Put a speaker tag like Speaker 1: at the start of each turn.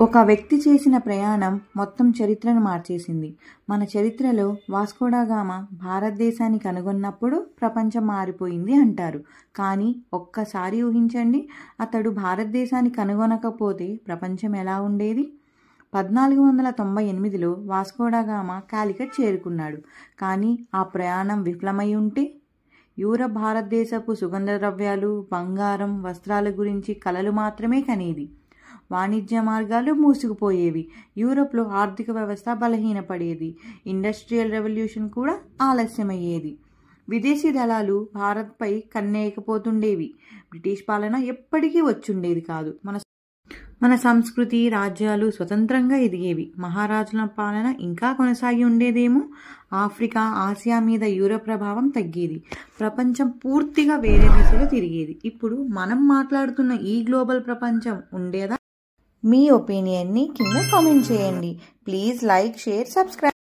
Speaker 1: ఒక వ్యక్తి చేసిన ప్రయాణం మొత్తం చరిత్రను మార్చేసింది. మన చరిత్రలో వాస్కోడగామా భారతదేశాన్ని కనుగొన్నప్పుడు ప్రపంచం మారిపోయింది అంటారు. కానీ ఒక్కసారి ఊహించండి, అతడు భారతదేశాన్ని కనుగొనకపోతే ప్రపంచం ఎలా ఉండేది? 1498లో వాస్కోడగామా కాలికట్ చేరుకున్నాడు. కానీ ఆ ప్రయాణం విఫలమై ఉంటే యూరప్ భారతదేశపు సుగంధ ద్రవ్యాలు, బంగారం, వస్త్రాల గురించి కలలు మాత్రమే కనేది. వాణిజ్య మార్గాలు మూసుకుపోయేవి. యూరోప్లో ఆర్థిక వ్యవస్థ బలహీనపడేది. ఇండస్ట్రియల్ రెవల్యూషన్ కూడా ఆలస్యమయ్యేది. విదేశీ దళాలు భారత్పై కన్నేయకపోతుండేవి. బ్రిటిష్ పాలన ఎప్పటికీ వచ్చుండేది కాదు. మన సంస్కృతి, రాజ్యాలు స్వతంత్రంగా ఎదిగేవి. మహారాజుల పాలన ఇంకా కొనసాగి ఉండేదేమో. ఆఫ్రికా, ఆసియా మీద యూరోప్ ప్రభావం తగ్గేది. ప్రపంచం పూర్తిగా వేరే దిశలో తిరిగేది. ఇప్పుడు మనం మాట్లాడుతున్న ఈ గ్లోబల్ ప్రపంచం ఉండేదా? మీ ఒపీనియన్ని కింద కామెంట్ చేయండి. Please like, share, subscribe.